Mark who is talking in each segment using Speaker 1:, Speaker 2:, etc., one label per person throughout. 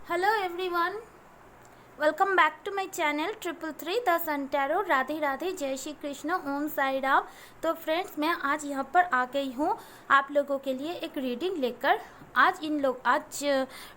Speaker 1: Hello everyone, welcome back to my channel 333 the sun tarot. Radhe Radhe, जय श्री कृष्ण, ओम साई राम। तो friends, मैं आज यहाँ पर आ गई हूँ आप लोगों के लिए एक रीडिंग लेकर। आज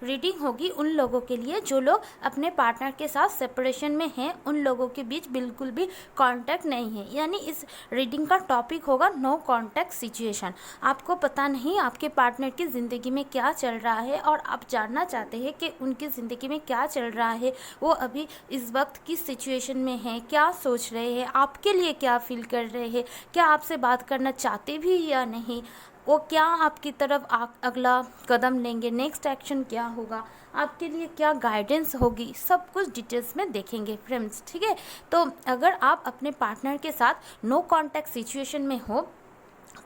Speaker 1: रीडिंग होगी उन लोगों के लिए जो लोग अपने पार्टनर के साथ सेपरेशन में हैं, उन लोगों के बीच बिल्कुल भी कांटेक्ट नहीं है। यानी इस रीडिंग का टॉपिक होगा नो कांटेक्ट सिचुएशन। आपको पता नहीं आपके पार्टनर की ज़िंदगी में क्या चल रहा है और आप जानना चाहते हैं कि उनकी ज़िंदगी में क्या चल रहा है, वो अभी इस वक्त किस सिचुएशन में हैं, क्या सोच रहे हैं, आपके लिए क्या फील कर रहे हैं, क्या आपसे बात करना चाहते भी या नहीं, वो क्या आपकी तरफ अगला कदम लेंगे, नेक्स्ट एक्शन क्या होगा, आपके लिए क्या गाइडेंस होगी, सब कुछ डिटेल्स में देखेंगे फ्रेंड्स। ठीक है, तो अगर आप अपने पार्टनर के साथ नो कांटेक्ट सिचुएशन में हो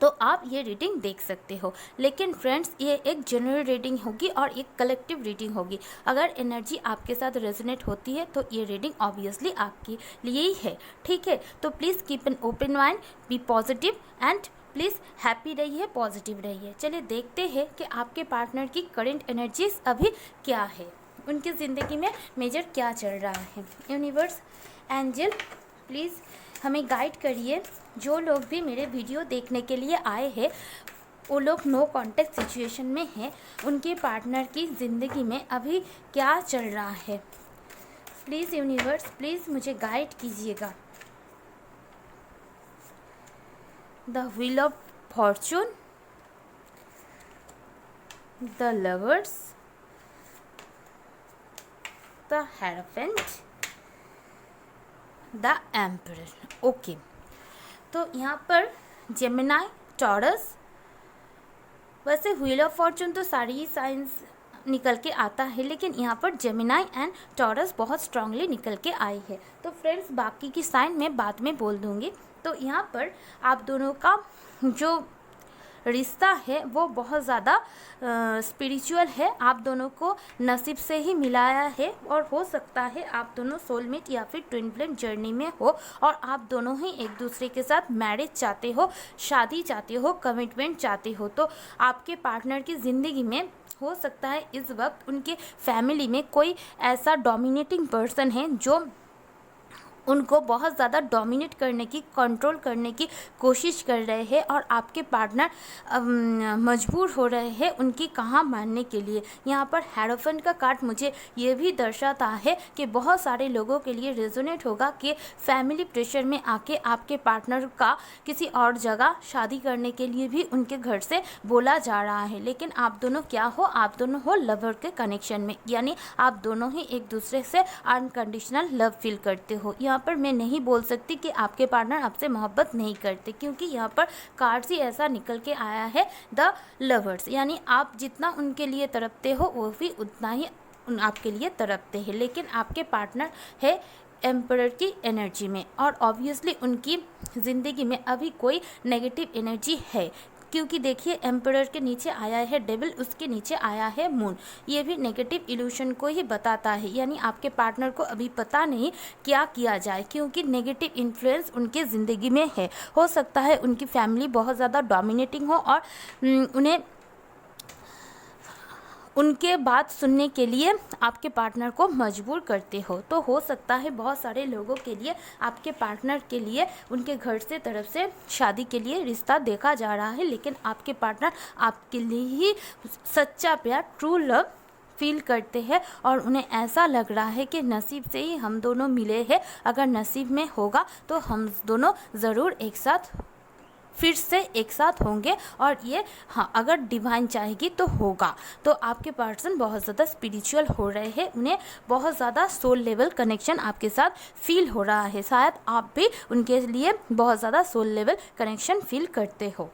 Speaker 1: तो आप ये रीडिंग देख सकते हो। लेकिन फ्रेंड्स, ये एक जनरल रीडिंग होगी और एक कलेक्टिव रीडिंग होगी। अगर एनर्जी आपके साथ रेजोनेट होती है तो ये रीडिंग ऑब्वियसली आपके लिए ही है। ठीक है, तो please keep an open mind, be positive and please happy रहिए, पॉजिटिव रहिए। चलिए देखते हैं कि आपके पार्टनर की करंट एनर्जीज अभी क्या है, उनकी ज़िंदगी में मेजर क्या चल रहा है। यूनिवर्स, एंजल, प्लीज़ हमें गाइड करिए। जो लोग भी मेरे वीडियो देखने के लिए आए हैं, वो लोग नो कांटेक्ट सिचुएशन में हैं, उनके पार्टनर की ज़िंदगी में अभी क्या चल रहा है। प्लीज़ यूनिवर्स, प्लीज़ मुझे गाइड कीजिएगा। The wheel of Fortune, the lovers, the hierophant, the emperor. Okay, तो यहाँ पर जेमिनाई, टॉरस, वैसे व्हील ऑफ फॉर्चून तो सारी ही साइंस निकल के आता है, लेकिन यहाँ पर जेमिनाई एंड टॉरस बहुत स्ट्रांगली निकल के आई है। तो फ्रेंड्स, बाकी की साइन मैं बाद में बोल दूँगी। तो यहाँ पर आप दोनों का जो रिश्ता है वो बहुत ज़्यादा स्पिरिचुअल है। आप दोनों को नसीब से ही मिलाया है और हो सकता है आप दोनों सोलमेट या फिर ट्विन फ्लेम जर्नी में हो और आप दोनों ही एक दूसरे के साथ मैरिज चाहते हो, शादी चाहते हो, कमिटमेंट चाहते हो। तो आपके पार्टनर की ज़िंदगी में हो सकता है इस वक्त उनके फैमिली में कोई ऐसा डोमिनेटिंग पर्सन है जो उनको बहुत ज़्यादा डोमिनेट करने की, कंट्रोल करने की कोशिश कर रहे हैं और आपके पार्टनर मजबूर हो रहे हैं उनकी कहाँ मानने के लिए। यहाँ पर हेरोफेंट का कार्ड मुझे ये भी दर्शाता है कि बहुत सारे लोगों के लिए रेजोनेट होगा कि फैमिली प्रेशर में आके आपके पार्टनर का किसी और जगह शादी करने के लिए भी उनके घर से बोला जा रहा है। लेकिन आप दोनों क्या हो, आप दोनों हो लवर के कनेक्शन में, यानी आप दोनों ही एक दूसरे से अनकंडीशनल लव फील करते हो। यहाँ पर मैं नहीं बोल सकती कि आपके पार्टनर आपसे मोहब्बत नहीं करते, क्योंकि यहाँ पर कार्ड्स ही ऐसा निकल के आया है द लवर्स, यानी आप जितना उनके लिए तड़पते हो वो भी उतना ही आपके लिए तड़पते हैं। लेकिन आपके पार्टनर है एम्परर की एनर्जी में और ऑब्वियसली उनकी ज़िंदगी में अभी कोई नेगेटिव एनर्जी है, क्योंकि देखिए एम्परर के नीचे आया है डेविल, उसके नीचे आया है मून। ये भी नेगेटिव इल्यूशन को ही बताता है, यानी आपके पार्टनर को अभी पता नहीं क्या किया जाए, क्योंकि नेगेटिव इन्फ्लुएंस उनके ज़िंदगी में है। हो सकता है उनकी फैमिली बहुत ज़्यादा डोमिनेटिंग हो और उन्हें उनके बात सुनने के लिए आपके पार्टनर को मजबूर करते हो। तो हो सकता है बहुत सारे लोगों के लिए आपके पार्टनर के लिए उनके घर से तरफ से शादी के लिए रिश्ता देखा जा रहा है, लेकिन आपके पार्टनर आपके लिए ही सच्चा प्यार, ट्रू लव फील करते हैं और उन्हें ऐसा लग रहा है कि नसीब से ही हम दोनों मिले हैं। अगर नसीब में होगा तो हम दोनों ज़रूर एक साथ फिर से एक साथ होंगे और ये हाँ, अगर डिवाइन चाहेगी तो होगा। तो आपके पर्सन बहुत ज़्यादा स्पिरिचुअल हो रहे हैं, उन्हें बहुत ज़्यादा सोल लेवल कनेक्शन आपके साथ फील हो रहा है। शायद आप भी उनके लिए बहुत ज़्यादा सोल लेवल कनेक्शन फील करते हो।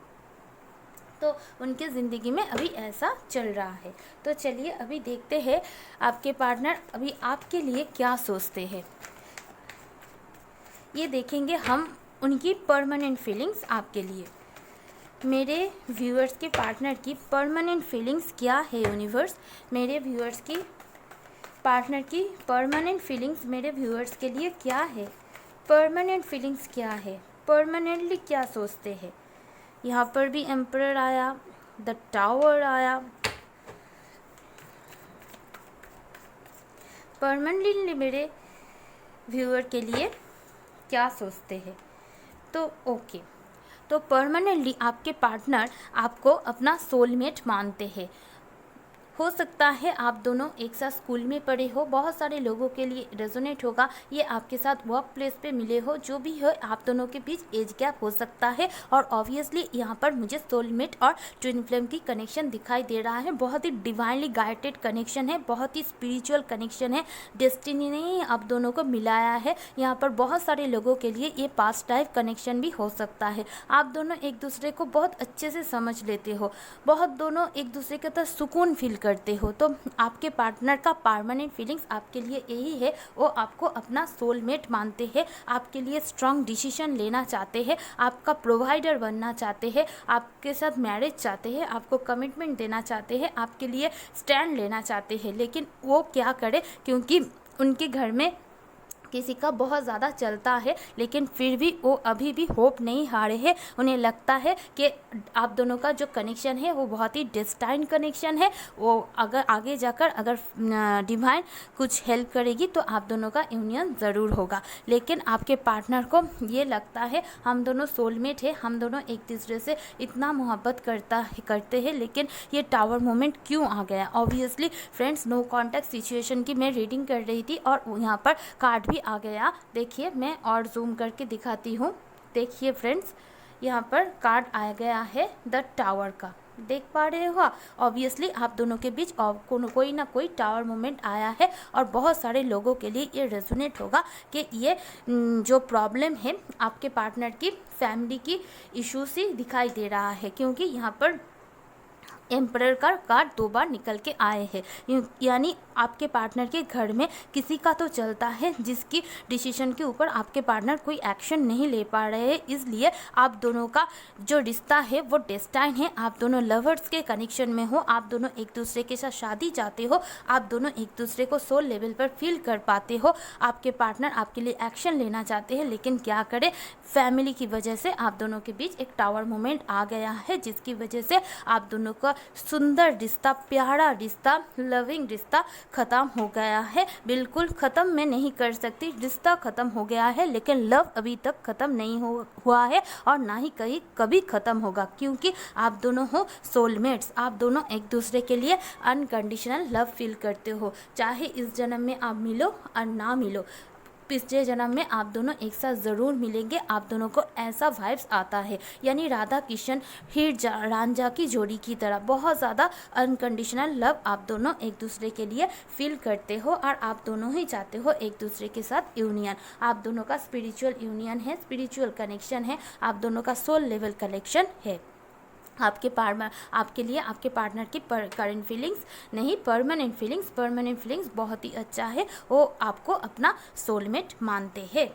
Speaker 1: तो उनके ज़िंदगी में अभी ऐसा चल रहा है। तो चलिए अभी देखते हैं आपके पार्टनर अभी आपके लिए क्या सोचते हैं। ये देखेंगे हम उनकी परमानेंट फीलिंग्स आपके लिए। मेरे व्यूअर्स के पार्टनर की परमानेंट फीलिंग्स क्या है यूनिवर्स। मेरे व्यूअर्स की पार्टनर की परमानेंट फीलिंग्स मेरे व्यूअर्स के लिए क्या है। परमानेंट फीलिंग्स क्या है, परमानेंटली क्या सोचते हैं। यहाँ पर भी एम्परर आया, द टावर आया, परमानेंटली मेरे व्यूअर के लिए क्या सोचते हैं। तो ओके, तो परमानेंटली आपके पार्टनर आपको अपना सोलमेट मानते हैं। हो सकता है आप दोनों एक साथ स्कूल में पढ़े हो, बहुत सारे लोगों के लिए रेजोनेट होगा। ये आपके साथ वर्क प्लेस पे मिले हो, जो भी हो, आप दोनों के बीच एज गैप हो सकता है। और ऑब्वियसली यहाँ पर मुझे सोलमेट और ट्विन फ्लेम की कनेक्शन दिखाई दे रहा है। बहुत ही डिवाइनली गाइडेड कनेक्शन है, बहुत ही स्पिरिचुअल कनेक्शन है। डेस्टिनी ने आप दोनों को मिलाया है। यहाँ पर बहुत सारे लोगों के लिए ये पास्ट लाइफ कनेक्शन भी हो सकता है। आप दोनों एक दूसरे को बहुत अच्छे से समझ लेते हो, बहुत दोनों एक दूसरे के साथ सुकून फील करते हो। तो आपके पार्टनर का परमानेंट फीलिंग्स आपके लिए यही है, वो आपको अपना सोलमेट मानते हैं, आपके लिए स्ट्रांग डिसीजन लेना चाहते हैं, आपका प्रोवाइडर बनना चाहते हैं, आपके साथ मैरिज चाहते हैं, आपको कमिटमेंट देना चाहते हैं, आपके लिए स्टैंड लेना चाहते हैं। लेकिन वो क्या करे, क्योंकि उनके घर में किसी का बहुत ज़्यादा चलता है, लेकिन फिर भी वो अभी भी होप नहीं हारे हैं। उन्हें लगता है कि आप दोनों का जो कनेक्शन है वो बहुत ही डेस्टाइन कनेक्शन है। वो अगर आगे जाकर अगर डिवाइन कुछ हेल्प करेगी तो आप दोनों का यूनियन ज़रूर होगा। लेकिन आपके पार्टनर को ये लगता है हम दोनों सोलमेट है, हम दोनों एक दूसरे से इतना मोहब्बत करते हैं, लेकिन ये टावर मोमेंट क्यों आ गया। Obviously friends, no contact situation की मैं रीडिंग कर रही थी और यहाँ पर कार्ड भी आ गया। देखिए, मैं और जूम करके दिखाती हूँ। देखिए फ्रेंड्स, यहाँ पर कार्ड आ गया है द टावर का, देख पा रहे हो। ऑब्वियसली आप दोनों के बीच कोई ना कोई टावर मोमेंट आया है और बहुत सारे लोगों के लिए ये रेजोनेट होगा कि ये जो प्रॉब्लम है आपके पार्टनर की फैमिली की इशू से दिखाई दे रहा है, क्योंकि यहाँ पर एम्परर का कार्ड 2 बार निकल के आए हैं। यानी आपके पार्टनर के घर में किसी का तो चलता है जिसकी डिसीजन के ऊपर आपके पार्टनर कोई एक्शन नहीं ले पा रहे हैं। इसलिए आप दोनों का जो रिश्ता है वो डेस्टाइन है। आप दोनों लवर्स के कनेक्शन में हो, आप दोनों एक दूसरे के साथ शादी चाहते हो, आप दोनों एक दूसरे को सोल लेवल पर फील कर पाते हो। आपके पार्टनर आपके लिए एक्शन लेना चाहते हैं, लेकिन क्या करें, फैमिली की वजह से आप दोनों के बीच एक टावर मोमेंट आ गया है, जिसकी वजह से आप दोनों का सुंदर रिश्ता, प्यारा रिश्ता, लविंग रिश्ता ख़त्म हो गया है। बिल्कुल ख़त्म मैं नहीं कर सकती, रिश्ता ख़त्म हो गया है, लेकिन लव अभी तक ख़त्म नहीं हुआ है और ना ही कभी ख़त्म होगा, क्योंकि आप दोनों हो सोलमेट्स। आप दोनों एक दूसरे के लिए अनकंडीशनल लव फील करते हो, चाहे इस जन्म में आप मिलो और ना मिलो, पिछले जन्म में आप दोनों एक साथ ज़रूर मिलेंगे। आप दोनों को ऐसा वाइब्स आता है, यानी राधा किशन हीर रांझा की जोड़ी की तरह बहुत ज़्यादा अनकंडीशनल लव आप दोनों एक दूसरे के लिए फील करते हो और आप दोनों ही चाहते हो एक दूसरे के साथ यूनियन। आप दोनों का स्पिरिचुअल यूनियन है, स्पिरिचुअल कनेक्शन है, आप दोनों का सोल लेवल कनेक्शन है। आपके लिए आपके पार्टनर की करंट फीलिंग्स नहीं, परमानेंट फीलिंग्स बहुत ही अच्छा है। वो आपको अपना सोलमेट मानते हैं।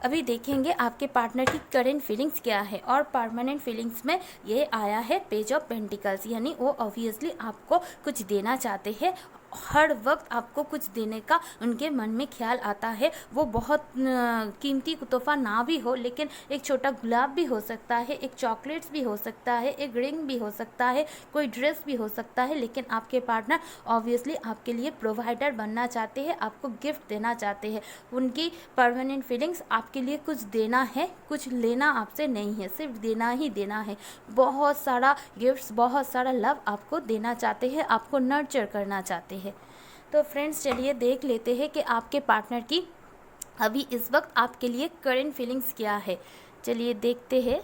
Speaker 1: अभी देखेंगे आपके पार्टनर की करंट फीलिंग्स क्या है। और परमानेंट फीलिंग्स में ये आया है पेज ऑफ पेंटिकल्स, यानी वो ऑब्वियसली आपको कुछ देना चाहते हैं। हर वक्त आपको कुछ देने का उनके मन में ख्याल आता है। वो बहुत कीमती तोहफा ना भी हो, लेकिन एक छोटा गुलाब भी हो सकता है, एक चॉकलेट्स भी हो सकता है, एक रिंग भी हो सकता है, कोई ड्रेस भी हो सकता है। लेकिन आपके पार्टनर ऑब्वियसली आपके लिए प्रोवाइडर बनना चाहते हैं, आपको गिफ्ट देना चाहते हैं। उनकी परमानेंट फीलिंग्स आपके लिए कुछ देना है, कुछ लेना आपसे नहीं है, सिर्फ देना ही देना है। बहुत सारा गिफ्ट्स, बहुत सारा लव आपको देना चाहते हैं, आपको नर्चर करना चाहते हैं। तो फ्रेंड्स, चलिए देख लेते हैं कि आपके पार्टनर की अभी इस वक्त आपके लिए करंट फीलिंग्स क्या है। चलिए देखते हैं।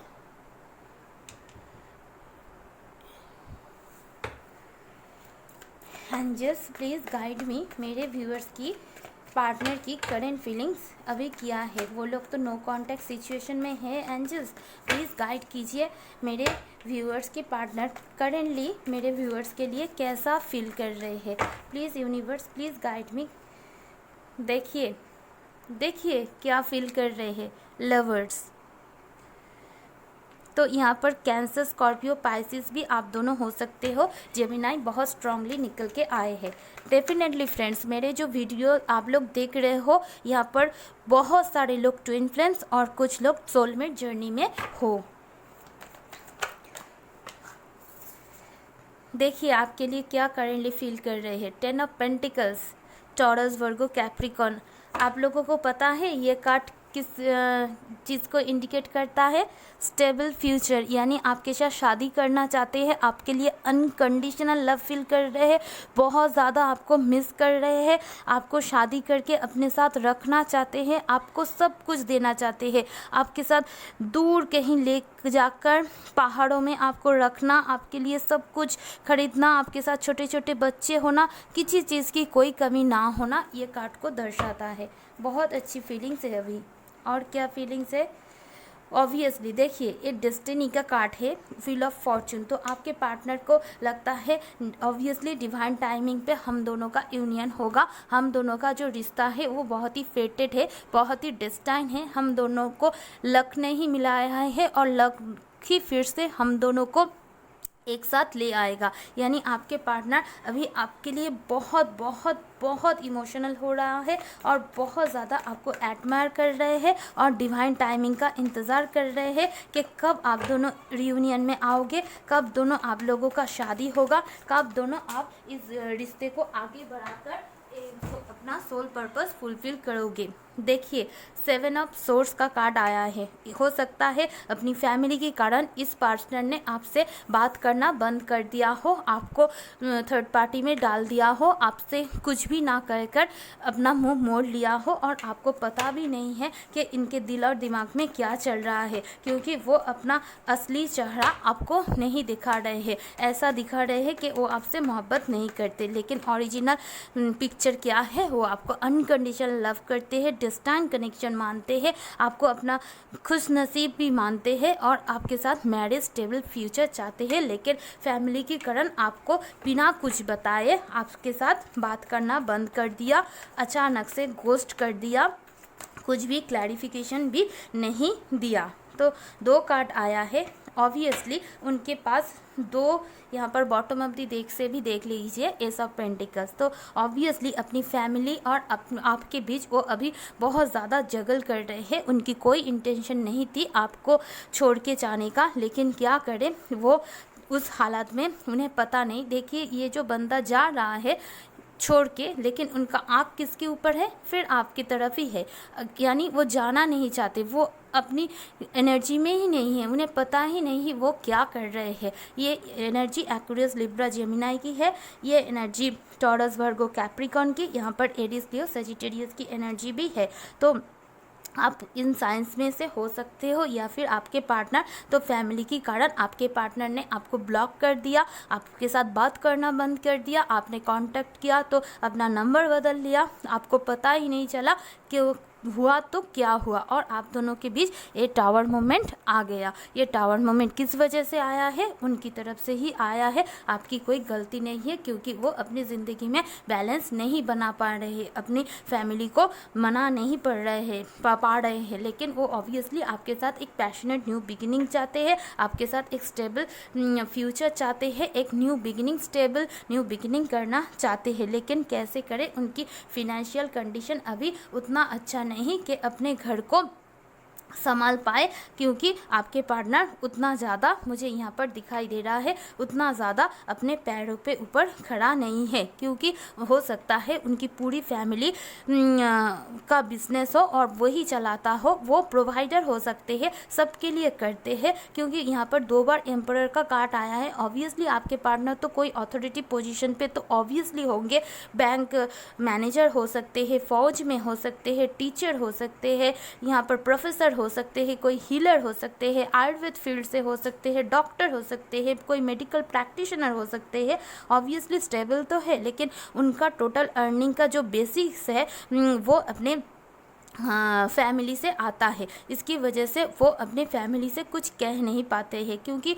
Speaker 1: एंजल्स प्लीज़ गाइड मी, मेरे व्यूअर्स की पार्टनर की करंट फीलिंग्स अभी क्या है। वो लोग तो नो कॉन्टैक्ट सिचुएशन में है। एंजल्स प्लीज़ गाइड कीजिए मेरे व्यूअर्स के पार्टनर करेंटली मेरे व्यूअर्स के लिए कैसा फील कर रहे हैं। Please universe, please guide me. देखिए क्या फील कर रहे हैं लवर्स। तो यहाँ पर कैंसर, स्कॉर्पियो, पाइसिस भी आप दोनों हो सकते हो। जेमिनाई बहुत स्ट्रांगली निकल के आए हैं। डेफिनेटली फ्रेंड्स, मेरे जो वीडियो आप लोग देख रहे हो, यहाँ पर बहुत सारे लोग ट्विन फ्लेम्स और कुछ लोग सोलमेट जर्नी में हो। देखिए आपके लिए क्या करेंटली फील कर रहे हैं। 10 of pentacles, taurus, Virgo, Capricorn. आप लोगों को पता है ये कार्ड किस चीज़ को इंडिकेट करता है? स्टेबल फ्यूचर, यानी आपके साथ शादी करना चाहते हैं, आपके लिए अनकंडीशनल लव फील कर रहे हैं, बहुत ज़्यादा आपको मिस कर रहे हैं, आपको शादी करके अपने साथ रखना चाहते हैं, आपको सब कुछ देना चाहते हैं, आपके साथ दूर कहीं ले जाकर पहाड़ों में आपको रखना, आपके लिए सब कुछ खरीदना, आपके साथ छोटे छोटे बच्चे होना, किसी चीज़ की कोई कमी ना होना, ये कार्ड को दर्शाता है। बहुत अच्छी फीलिंग्स है अभी। और क्या फीलिंग्स है? ऑब्वियसली देखिए, ये डेस्टिनी का कार्ड है, व्हील ऑफ फॉर्चून। तो आपके पार्टनर को लगता है ऑब्वियसली डिवाइन टाइमिंग पे हम दोनों का यूनियन होगा, हम दोनों का जो रिश्ता है वो बहुत ही फेटेड है, बहुत ही डेस्टाइन है, हम दोनों को लक ने ही मिलाया है और लक ही फिर से हम दोनों को एक साथ ले आएगा। यानी आपके पार्टनर अभी आपके लिए बहुत बहुत बहुत इमोशनल हो रहा है और बहुत ज़्यादा आपको एडमायर कर रहे हैं और डिवाइन टाइमिंग का इंतज़ार कर रहे हैं कि कब आप दोनों रियूनियन में आओगे, कब दोनों आप लोगों का शादी होगा, कब दोनों आप इस रिश्ते को आगे बढ़ाकर अपना सोल पर्पस फुलफिल करोगे। देखिए, 7 ऑफ सोर्स का कार्ड आया है। हो सकता है अपनी फैमिली के कारण इस पार्टनर ने आपसे बात करना बंद कर दिया हो, आपको थर्ड पार्टी में डाल दिया हो, आपसे कुछ भी ना कर अपना मुंह मोड़ लिया हो और आपको पता भी नहीं है कि इनके दिल और दिमाग में क्या चल रहा है, क्योंकि वो अपना असली चेहरा आपको नहीं दिखा रहे हैं। ऐसा दिखा रहे हैं कि वो आपसे मोहब्बत नहीं करते, लेकिन ओरिजिनल पिक्चर क्या है, वो आपको अनकंडीशनल लव करते हैं, डिस्टेंट कनेक्शन मानते हैं, आपको अपना खुश नसीब भी मानते हैं और आपके साथ मैरिज स्टेबल फ्यूचर चाहते हैं। लेकिन फैमिली के कारण आपको बिना कुछ बताए आपके साथ बात करना बंद कर दिया, अचानक से घोस्ट कर दिया, कुछ भी क्लैरिफिकेशन भी नहीं दिया। तो 2 कार्ड आया है। ऑब्वियसली उनके पास 2 यहाँ पर बॉटम ऑफ दी देख से भी देख लीजिए, एस ऑफ पेंटिकल्स। तो ऑब्वियसली अपनी फैमिली और आपके बीच वो अभी बहुत ज़्यादा जगल कर रहे हैं। उनकी कोई इंटेंशन नहीं थी आपको छोड़ के जाने का, लेकिन क्या करें, वो उस हालत में उन्हें पता नहीं। देखिए, ये जो बंदा जा रहा है छोड़ के, लेकिन उनका आँख किसके ऊपर है? फिर आपकी तरफ ही है। यानी वो जाना नहीं चाहते, वो अपनी एनर्जी में ही नहीं है, उन्हें पता ही नहीं वो क्या कर रहे हैं। ये एनर्जी एक्वेरियस, लिब्रा, जेमिनाई की है, ये एनर्जी टॉरस, वर्गो, कैप्रिकॉर्न की, यहाँ पर एरीज, लियो, सजिटेरियस की एनर्जी भी है। तो आप इन साइंस में से हो सकते हो या फिर आपके पार्टनर। तो फैमिली के कारण आपके पार्टनर ने आपको ब्लॉक कर दिया, आपके साथ बात करना बंद कर दिया, आपने कांटेक्ट किया तो अपना नंबर बदल लिया, आपको पता ही नहीं चला कि हुआ तो क्या हुआ, और आप दोनों के बीच ये टावर मोमेंट आ गया। ये टावर मोमेंट किस वजह से आया है? उनकी तरफ से ही आया है, आपकी कोई गलती नहीं है, क्योंकि वो अपनी ज़िंदगी में बैलेंस नहीं बना पा रहे हैं, अपनी फैमिली को मना नहीं पड़ रहे हैं, पा रहे हैं। लेकिन वो ऑब्वियसली आपके साथ एक पैशनेट न्यू बिगिनिंग चाहते हैं, आपके साथ एक स्टेबल फ्यूचर चाहते हैं, एक new beginning, stable new beginning करना चाहते हैं। लेकिन कैसे करें? उनकी फिनेंशियल कंडीशन अभी उतना अच्छा नहीं कि अपने घर को संभाल पाए, क्योंकि आपके पार्टनर उतना ज़्यादा, मुझे यहाँ पर दिखाई दे रहा है, उतना ज़्यादा अपने पैरों पे ऊपर खड़ा नहीं है, क्योंकि हो सकता है उनकी पूरी फैमिली का बिजनेस हो और वही चलाता हो, वो प्रोवाइडर हो सकते हैं, सबके लिए करते हैं। क्योंकि यहाँ पर 2 बार एम्परर का कार्ड आया है। ऑब्वियसली आपके पार्टनर तो कोई अथॉरिटी पोजीशन पे तो ऑब्वियसली होंगे, बैंक मैनेजर हो सकते हैं, फौज में हो सकते हैं, टीचर हो सकते हैं, यहाँ पर प्रोफेसर हो सकते हैं, कोई हीलर हो सकते हैं, आयुर्वेद फील्ड से हो सकते हैं, डॉक्टर हो सकते हैं, कोई मेडिकल प्रैक्टिशनर हो सकते हैं। ऑब्वियसली स्टेबल तो है, लेकिन उनका टोटल अर्निंग का जो बेसिक्स है वो अपने फैमिली से आता है। इसकी वजह से वो अपने फैमिली से कुछ कह नहीं पाते हैं, क्योंकि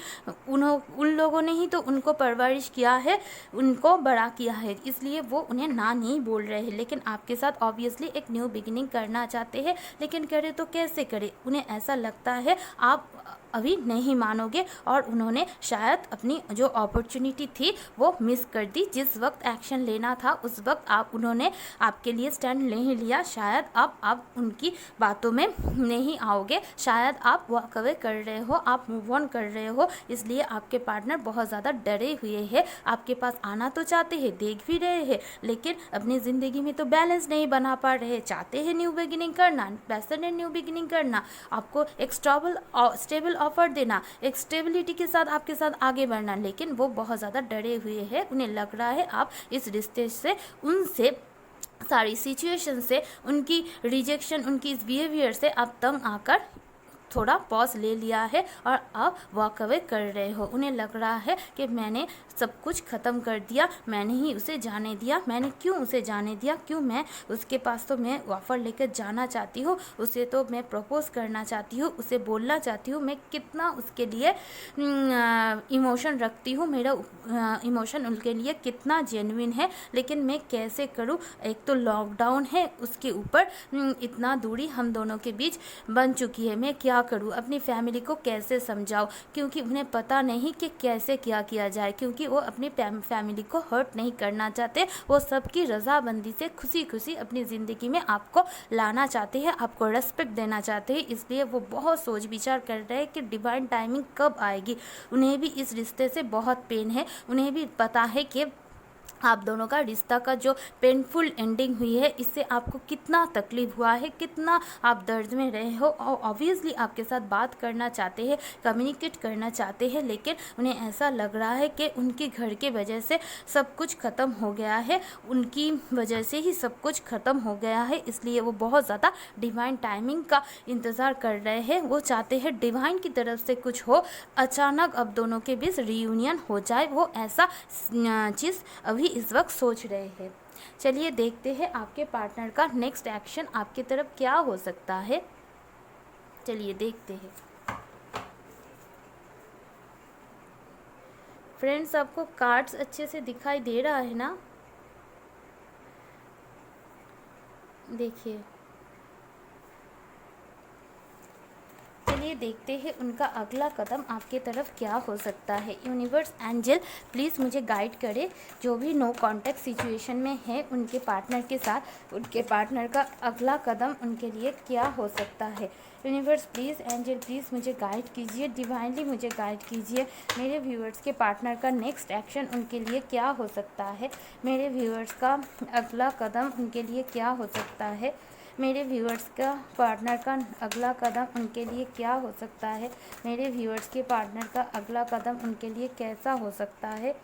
Speaker 1: उन लोगों ने ही तो उनको परवरिश किया है, उनको बड़ा किया है, इसलिए वो उन्हें ना नहीं बोल रहे हैं। लेकिन आपके साथ ऑब्वियसली एक न्यू बिगिनिंग करना चाहते हैं, लेकिन करे तो कैसे करे? उन्हें ऐसा लगता है अभी नहीं मानोगे, और उन्होंने शायद अपनी जो अपॉर्चुनिटी थी वो मिस कर दी। जिस वक्त एक्शन लेना था उस वक्त उन्होंने आपके लिए स्टैंड नहीं लिया। शायद अब आप उनकी बातों में नहीं आओगे, शायद आप वॉक अवे कर रहे हो, आप मूव ऑन कर रहे हो। इसलिए आपके पार्टनर बहुत ज़्यादा डरे हुए हैं, आपके पास आना तो चाहते हैं, देख भी रहे हैं, लेकिन अपनी ज़िंदगी में तो बैलेंस नहीं बना पा रहे। चाहते हैं न्यू बिगिनिंग करना, पैशनेट न्यू बिगिनिंग करना, आपको एक स्टेबल ऑफर देना, एक स्टेबिलिटी के साथ आपके साथ आगे बढ़ना, लेकिन वो बहुत ज़्यादा डरे हुए हैं। उन्हें लग रहा है आप इस रिश्ते से, उनसे, सारी सिचुएशन से, उनकी रिजेक्शन, उनकी इस बिहेवियर से आप तंग आकर थोड़ा पॉज ले लिया है और अब वॉक अवे कर रहे हो। उन्हें लग रहा है कि मैंने सब कुछ ख़त्म कर दिया, मैंने ही उसे जाने दिया, मैंने क्यों उसे जाने दिया, क्यों मैं उसके पास, तो मैं ऑफ़र लेकर जाना चाहती हूँ, उसे तो मैं प्रपोज़ करना चाहती हूँ, उसे बोलना चाहती हूँ, मैं कितना उसके लिए इमोशन रखती हूँ, मेरा इमोशन उनके लिए कितना जेन्युइन है, लेकिन मैं कैसे करूँ। एक तो लॉकडाउन है, उसके ऊपर इतना दूरी हम दोनों के बीच बन चुकी है, मैं क्या करूँ, अपनी फैमिली को कैसे समझाऊँ, क्योंकि उन्हें पता नहीं कि कैसे क्या किया जाए, क्योंकि वो अपनी फैमिली को हर्ट नहीं करना चाहते। वो सबकी रजामंदी से खुशी खुशी अपनी ज़िंदगी में आपको लाना चाहते हैं, आपको रेस्पेक्ट देना चाहते हैं। इसलिए वो बहुत सोच विचार कर रहे हैं कि डिवाइन टाइमिंग कब आएगी। उन्हें भी इस रिश्ते से बहुत पेन है, उन्हें भी पता है कि आप दोनों का रिश्ता का जो पेनफुल एंडिंग हुई है, इससे आपको कितना तकलीफ हुआ है, कितना आप दर्द में रहे हो, और ऑब्वियसली आपके साथ बात करना चाहते हैं, कम्युनिकेट करना चाहते हैं, लेकिन उन्हें ऐसा लग रहा है कि उनके घर के वजह से सब कुछ ख़त्म हो गया है, उनकी वजह से ही सब कुछ ख़त्म हो गया है। इसलिए वो बहुत ज़्यादा डिवाइन टाइमिंग का इंतज़ार कर रहे हैं। वो चाहते हैं डिवाइन की तरफ से कुछ हो, अचानक अब दोनों के बीच रीयूनियन हो जाए, वो ऐसा चीज़ अभी इस वक्त सोच रहे हैं। चलिए देखते हैं आपके पार्टनर का नेक्स्ट एक्शन आपकी तरफ क्या हो सकता है। चलिए देखते हैं। फ्रेंड्स, आपको कार्ड्स अच्छे से दिखाई दे रहा है ना? देखिए, चलिए देखते हैं उनका अगला कदम आपके तरफ क्या हो सकता है। यूनिवर्स एंजल प्लीज़ मुझे गाइड करें, जो भी नो कांटेक्ट सिचुएशन में है उनके पार्टनर के साथ, उनके पार्टनर का अगला कदम उनके लिए क्या हो सकता है। यूनिवर्स प्लीज़, एंजल प्लीज़ मुझे गाइड कीजिए, डिवाइनली मुझे गाइड कीजिए। मेरे व्यूअर्स के पार्टनर का नेक्स्ट एक्शन उनके लिए क्या हो सकता है। मेरे व्यूअर्स का अगला कदम उनके लिए क्या हो सकता है। मेरे व्यूअर्स का पार्टनर का अगला कदम उनके लिए क्या हो सकता है। मेरे व्यूअर्स के पार्टनर का अगला कदम उनके लिए कैसा हो सकता है।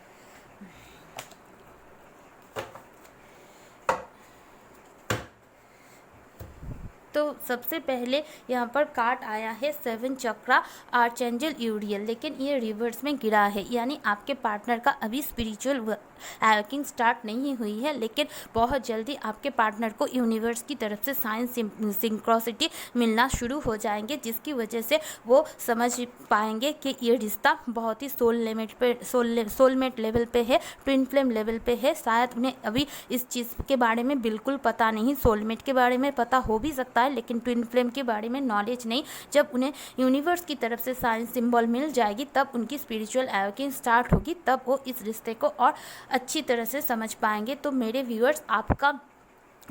Speaker 1: तो सबसे पहले यहाँ पर कार्ड आया है 7 चक्रा आर्चेंजल यूरियल, लेकिन ये रिवर्स में गिरा है, यानी आपके पार्टनर का अभी स्पिरिचुअल वर्किंग स्टार्ट नहीं हुई है, लेकिन बहुत जल्दी आपके पार्टनर को यूनिवर्स की तरफ से साइंस सिंक्रोसिटी मिलना शुरू हो जाएंगे, जिसकी वजह से वो समझ पाएंगे कि ये रिश्ता बहुत ही सोलमेट लेवल पे है, ट्विन फ्लेम लेवल पे है। शायद उन्हें अभी इस चीज़ के बारे में बिल्कुल पता नहीं, सोलमेट के बारे में पता हो भी सकता है, लेकिन ट्विन फ्लेम के बारे में नॉलेज नहीं। जब उन्हें यूनिवर्स की तरफ से साइंस सिंबल मिल जाएगी, तब उनकी स्पिरिचुअल अवेकनिंग स्टार्ट होगी, तब वो इस रिश्ते को और अच्छी तरह से समझ पाएंगे। तो मेरे व्यूअर्स, आपका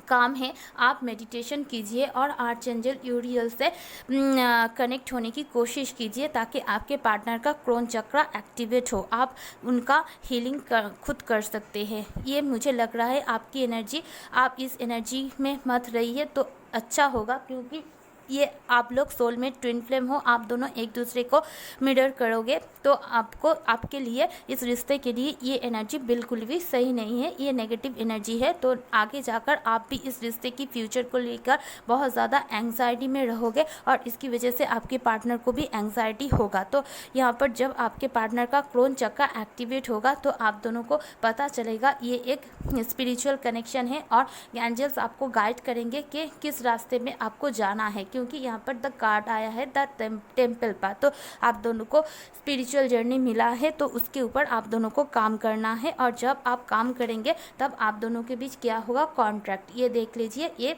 Speaker 1: काम है, आप मेडिटेशन कीजिए और आर्चेंजल यूरियल से कनेक्ट होने की कोशिश कीजिए, ताकि आपके पार्टनर का क्रोन चक्रा एक्टिवेट हो, आप उनका हीलिंग खुद कर सकते हैं। ये मुझे लग रहा है आपकी एनर्जी, आप इस एनर्जी में मत रहिए तो अच्छा होगा, क्योंकि ये आप लोग सोलमेट ट्विन फ्लेम हो, आप दोनों एक दूसरे को मिरर करोगे, तो आपको, आपके लिए, इस रिश्ते के लिए ये एनर्जी बिल्कुल भी सही नहीं है, ये नेगेटिव एनर्जी है। तो आगे जाकर आप भी इस रिश्ते की फ्यूचर को लेकर बहुत ज़्यादा एंग्जाइटी में रहोगे, और इसकी वजह से आपके पार्टनर को भी एंग्जाइटी होगा। तो यहाँ पर जब आपके पार्टनर का क्रोन चक्रा एक्टिवेट होगा, तो आप दोनों को पता चलेगा ये एक स्पिरिचुअल कनेक्शन है, और एंजल्स आपको गाइड करेंगे कि किस रास्ते में आपको जाना है, क्योंकि यहाँ पर द कार्ड आया है द टेम्पल पाथ। तो आप दोनों को स्पिरिचुअल जर्नी मिला है, तो उसके ऊपर आप दोनों को काम करना है, और जब आप काम करेंगे तब आप दोनों के बीच क्या होगा, कॉन्ट्रैक्ट। ये देख लीजिए, ये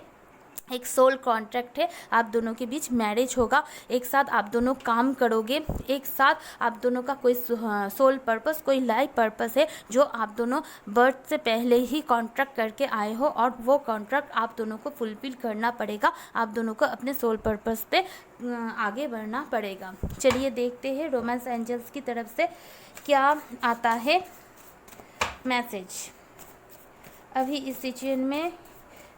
Speaker 1: एक सोल कॉन्ट्रैक्ट है, आप दोनों के बीच मैरिज होगा, एक साथ आप दोनों काम करोगे, एक साथ आप दोनों का कोई सोल पर्पस, कोई लाइफ पर्पस है जो आप दोनों बर्थ से पहले ही कॉन्ट्रैक्ट करके आए हो, और वो कॉन्ट्रैक्ट आप दोनों को फुलफिल करना पड़ेगा, आप दोनों को अपने सोल पर्पस पे आगे बढ़ना पड़ेगा। चलिए देखते हैं रोमांस एंजल्स की तरफ से क्या आता है मैसेज। अभी इस सिचुएशन में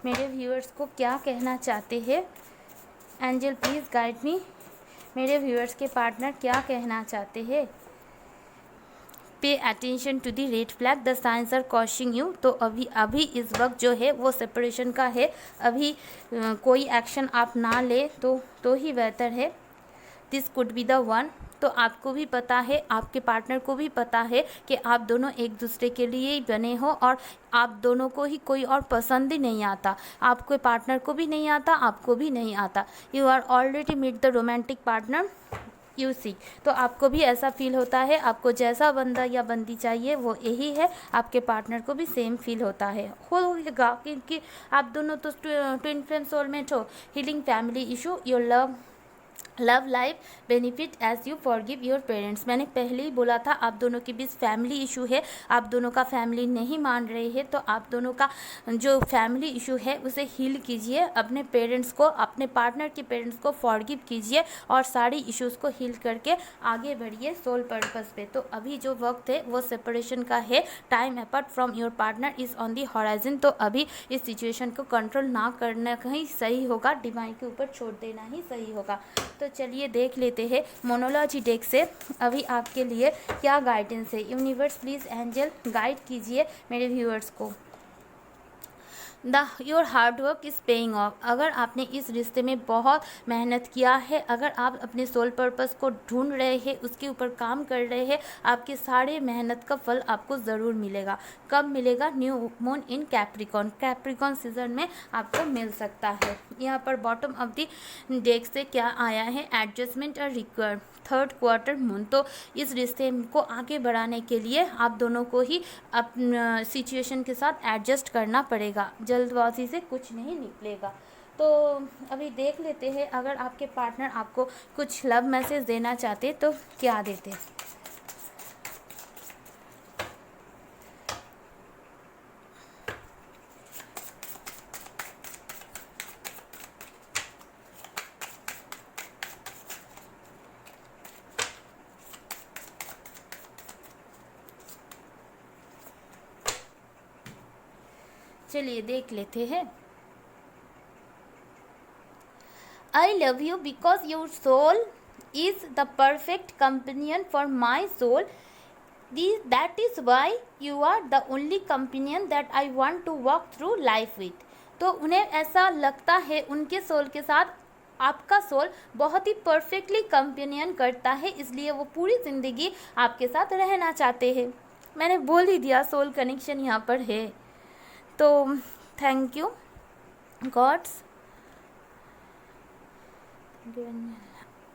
Speaker 1: मेरे व्यूअर्स को क्या कहना चाहते हैं, एंजल प्लीज़ गाइड मी। मेरे व्यूअर्स के पार्टनर क्या कहना चाहते हैं। Pay attention to the red flag, the signs are causing you. तो अभी इस वक्त जो है वो सेपरेशन का है, अभी कोई एक्शन आप ना ले तो ही बेहतर है। This could be the one. तो आपको भी पता है, आपके पार्टनर को भी पता है कि आप दोनों एक दूसरे के लिए ही बने हो, और आप दोनों को ही कोई और पसंद ही नहीं आता, आपके पार्टनर को भी नहीं आता, आपको भी नहीं आता। You are already meet the romantic partner you see. तो आपको भी ऐसा फील होता है, आपको जैसा बंदा या बंदी चाहिए वो यही है, आपके पार्टनर को भी सेम फील होता है, होगा, क्योंकि आप दोनों तो ट्विन फ्लेम सोलमेट हो। Healing family issue, your love life benefit as you forgive your parents. मैंने पहले ही बोला था आप दोनों के बीच फैमिली इशू है, आप दोनों का फैमिली नहीं मान रहे हैं, तो आप दोनों का जो फैमिली इशू है उसे हील कीजिए, अपने पेरेंट्स को, अपने पार्टनर के पेरेंट्स को फॉरगिव कीजिए, और सारी इश्यूज़ को हील करके आगे बढ़िए सोल पर्पस पे। तो अभी जो वक्त है वो सेपरेशन का है, time apart from your partner is on the horizon. तो अभी इस सिचुएशन को कंट्रोल ना करना ही सही होगा, डिवाइन के ऊपर छोड़ देना ही सही होगा। तो चलिए देख लेते हैं मोनोलॉजी डेक से अभी आपके लिए क्या गाइडेंस है। यूनिवर्स प्लीज़ एंजल गाइड कीजिए मेरे व्यूअर्स को। Your hard work is paying off. अगर आपने इस रिश्ते में बहुत मेहनत किया है, अगर आप अपने सोल पर्पस को ढूंढ रहे हैं, उसके ऊपर काम कर रहे हैं, आपके सारे मेहनत का फल आपको ज़रूर मिलेगा। कब मिलेगा? New moon in Capricorn season में आपको मिल सकता है। यहाँ पर बॉटम ऑफ द डेक से क्या आया है? एडजस्टमेंट और रिक्वायर थर्ड क्वार्टर मून। तो इस रिश्ते को आगे बढ़ाने के लिए आप दोनों को ही अपने सिचुएशन के साथ एडजस्ट करना पड़ेगा, जल्दबाजी से कुछ नहीं निकलेगा। तो अभी देख लेते हैं अगर आपके पार्टनर आपको कुछ लव मैसेज देना चाहते तो क्या देते। चलिए देख लेते हैं। I love you because your soul is the perfect companion for my soul, that is why you are the only companion that I want to walk through life with. तो उन्हें ऐसा लगता है उनके सोल के साथ आपका सोल बहुत ही परफेक्टली कंपेनियन करता है, इसलिए वो पूरी ज़िंदगी आपके साथ रहना चाहते हैं। मैंने बोल ही दिया सोल कनेक्शन यहाँ पर है। तो thank you gods.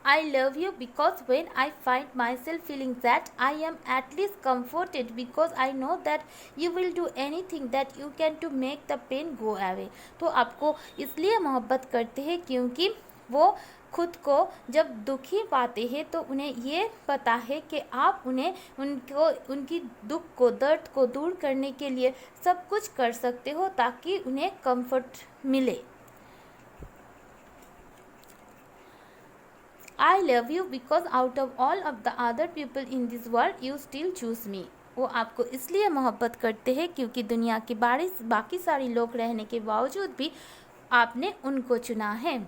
Speaker 1: I love you because when I find myself feeling that I am at least comforted because I know that you will do anything that you can to make the pain go away। तो आपको इसलिए मोहब्बत करते हैं क्योंकि वो खुद को जब दुखी पाते हैं तो उन्हें ये पता है कि आप उनकी दुख को, दर्द को दूर करने के लिए सब कुछ कर सकते हो ताकि उन्हें कंफर्ट मिले। I love you because out of all of the other people in this world you still choose me। वो आपको इसलिए मोहब्बत करते हैं क्योंकि दुनिया के बाकी सारे लोग रहने के बावजूद भी आपने उनको चुना है।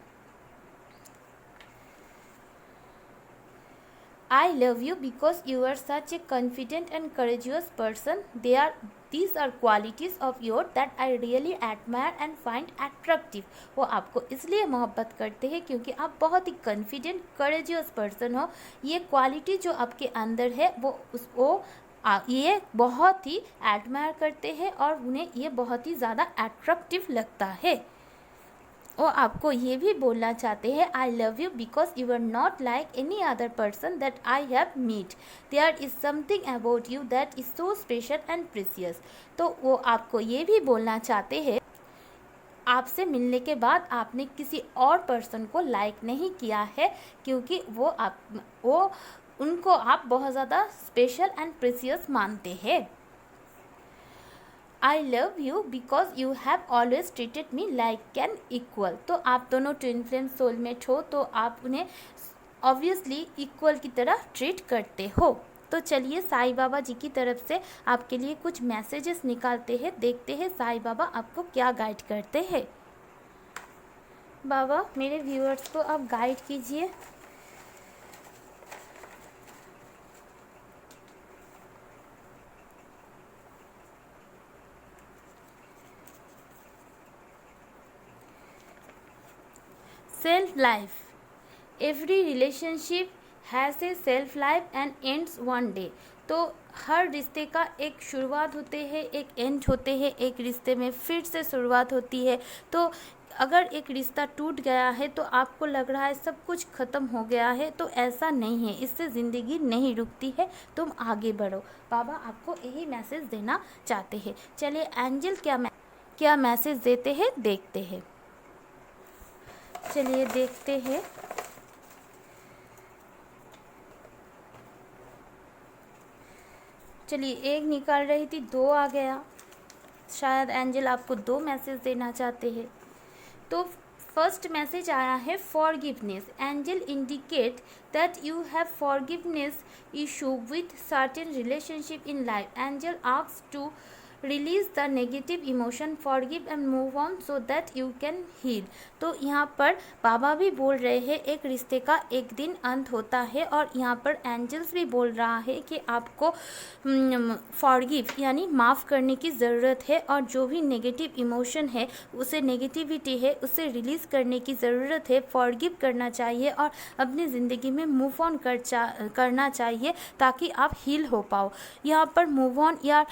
Speaker 1: I love you because you are such a confident and courageous person। These are qualities of yours that I really admire and find attractive। वो आपको इसलिए मोहब्बत करते हैं क्योंकि आप बहुत ही कॉन्फिडेंट, करेजियस पर्सन हो। ये क्वालिटी जो आपके अंदर है वो ये बहुत ही एडमायर करते हैं और उन्हें ये बहुत ही ज़्यादा अट्रैक्टिव लगता है। वो आपको ये भी बोलना चाहते हैं I love you because you are not like any other person that I have meet, there is something about you that is so special and precious. तो वो आपको ये भी बोलना चाहते हैं आपसे मिलने के बाद आपने किसी और पर्सन को लाइक नहीं किया है, क्योंकि वो उनको आप बहुत ज़्यादा स्पेशल एंड प्रीसियस मानते हैं। I love you because you have always treated me like an equal. तो आप दोनों ट्विन फ्लेम सोलमेट हो, तो आप उन्हें ऑब्वियसली इक्वल की तरह ट्रीट करते हो। तो चलिए साईं बाबा जी की तरफ से आपके लिए कुछ मैसेजेस निकालते हैं, देखते हैं साईं बाबा आपको क्या गाइड करते हैं। बाबा मेरे व्यूअर्स को आप गाइड कीजिए। Self life, every relationship has a self life and ends one day. तो हर रिश्ते का एक शुरुआत होते हैं, एक एंड होते हैं, एक रिश्ते में फिर से शुरुआत होती है। तो अगर एक रिश्ता टूट गया है तो आपको लग रहा है सब कुछ ख़त्म हो गया है, तो ऐसा नहीं है, इससे ज़िंदगी नहीं रुकती है, तुम आगे बढ़ो। बाबा आपको यही मैसेज देना चाहते हैं। चलिए एंजल क्या मैसेज देते हैं देखते हैं। चलिए देखते हैं। चलिए एक निकाल रही थी, दो आ गया। शायद एंजल आपको दो मैसेज देना चाहते हैं। तो फर्स्ट मैसेज आया है forgiveness. Angel indicate that you have forgiveness issue with certain relationship in life. Angel asks to release the negative emotion, forgive and move on so that you can heal. तो यहाँ पर बाबा भी बोल रहे हैं एक रिश्ते का एक दिन अंत होता है, और यहाँ पर एंजल्स भी बोल रहा है कि आपको फॉरगिव यानी माफ़ करने की ज़रूरत है, और जो भी नेगेटिव इमोशन है, उसे नेगेटिविटी है, उसे रिलीज़ करने की ज़रूरत है। फॉरगिव करना चाहिए और अपनी ज़िंदगी में मूव ऑन करना चाहिए, ताकि आप हील हो पाओ। यहाँ पर मूव ऑन या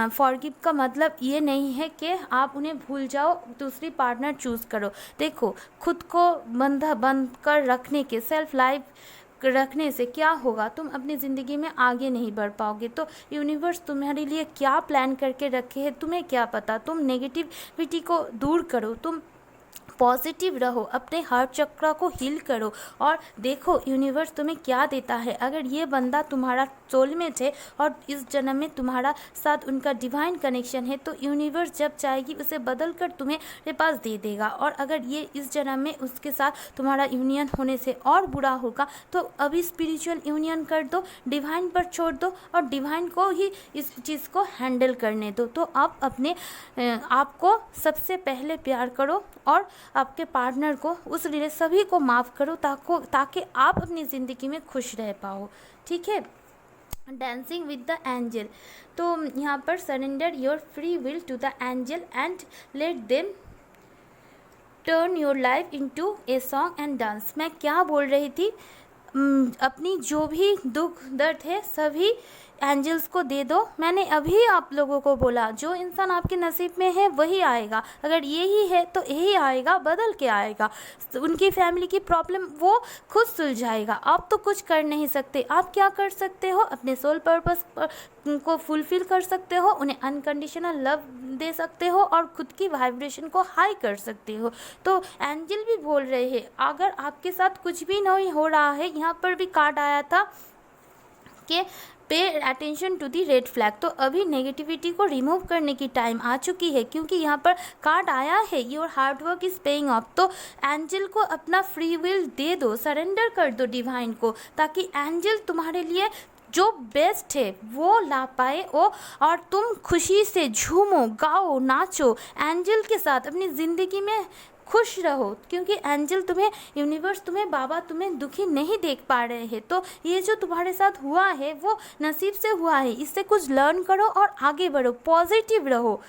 Speaker 1: फॉरगिव का मतलब ये नहीं है कि आप उन्हें भूल जाओ, दूसरी पार्टनर चूज़ करो। देखो, खुद को बंद कर रखने के, सेल्फ लाइफ रखने से क्या होगा, तुम अपनी ज़िंदगी में आगे नहीं बढ़ पाओगे। तो यूनिवर्स तुम्हारे लिए क्या प्लान करके रखे है तुम्हें क्या पता। तुम नेगेटिविटी को दूर करो, तुम पॉजिटिव रहो, अपने हार्ट चक्र को हील करो, और देखो यूनिवर्स तुम्हें क्या देता है। अगर ये बंदा तुम्हारा सोलमेट है और इस जन्म में तुम्हारा साथ उनका डिवाइन कनेक्शन है, तो यूनिवर्स जब चाहेगी उसे बदल कर तुम्हें पास दे देगा। और अगर ये इस जन्म में उसके साथ तुम्हारा यूनियन होने से और बुरा होगा, तो अभी स्पिरिचुअल यूनियन कर दो, डिवाइन पर छोड़ दो, और डिवाइन को ही इस चीज़ को हैंडल करने दो। तो आप अपने आप को सबसे पहले प्यार करो, और आपके पार्टनर को, उस सभी को माफ़ करो, ताकि आप अपनी ज़िंदगी में खुश रह पाओ। ठीक है। डांसिंग विद द एंजल, तो यहाँ पर surrender your free will to the angel and let them turn your life into a song and dance. मैं क्या बोल रही थी, अपनी जो भी दुख दर्द है सभी एंजल्स को दे दो। मैंने अभी आप लोगों को बोला जो इंसान आपके नसीब में है वही आएगा, अगर यही है तो यही आएगा, बदल के आएगा। उनकी फैमिली की प्रॉब्लम वो खुद सुलझाएगा, आप तो कुछ कर नहीं सकते। आप क्या कर सकते हो, अपने सोल पर्पस को फुलफिल कर सकते हो, उन्हें अनकंडीशनल लव दे सकते हो, और खुद की वाइब्रेशन को हाई कर सकते हो। तो एंजल भी बोल रहे हैं अगर आपके साथ कुछ भी नहीं हो रहा है, यहाँ पर भी कार्ड आया था कि pay attention to the red flag. तो अभी नेगेटिविटी को रिमूव करने की टाइम आ चुकी है, क्योंकि यहाँ पर कार्ड आया है your hard work is paying off. तो एंजल को अपना फ्री विल दे दो, सरेंडर कर दो डिवाइन को, ताकि एंजल तुम्हारे लिए जो बेस्ट है वो ला पाए और तुम खुशी से झूमो, गाओ, नाचो, एंजल के साथ अपनी ज़िंदगी में खुश रहो। क्योंकि एंजल तुम्हें, यूनिवर्स तुम्हें, बाबा तुम्हें दुखी नहीं देख पा रहे हैं। तो ये जो तुम्हारे साथ हुआ है वो नसीब से हुआ है, इससे कुछ लर्न करो और आगे बढ़ो, पॉजिटिव रहो।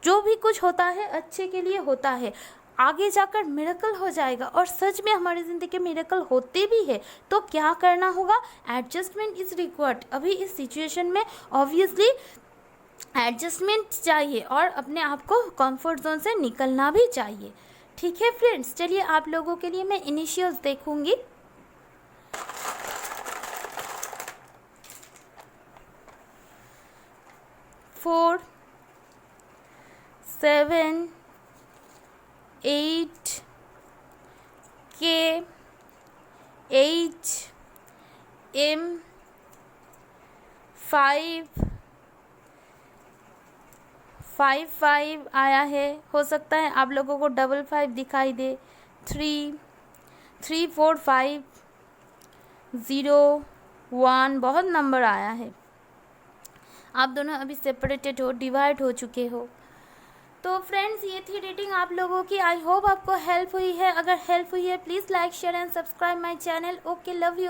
Speaker 1: जो भी कुछ होता है अच्छे के लिए होता है, आगे जाकर मिरेकल हो जाएगा। और सच में हमारी ज़िंदगी में मिरेकल होते भी है। तो क्या करना होगा, एडजस्टमेंट इज़ रिक्वायर्ड। अभी इस सिचुएशन में ऑब्वियसली एडजस्टमेंट चाहिए, और अपने आप को कंफर्ट जोन से निकलना भी चाहिए। ठीक है फ्रेंड्स, चलिए आप लोगों के लिए मैं इनिशियल्स देखूंगी। फोर, 7, 8, K, H, M, 5, 5 आया है। हो सकता है आप लोगों को 5 दिखाई दे। 3, 3, 4, 5, 0, 1 बहुत नंबर आया है। आप दोनों अभी सेपरेटेड हो, डिवाइड हो चुके हो। तो फ्रेंड्स, ये थी रीडिंग आप लोगों की। आई होप आपको हेल्प हुई है। अगर हेल्प हुई है please like share and subscribe my channel. Okay, love you.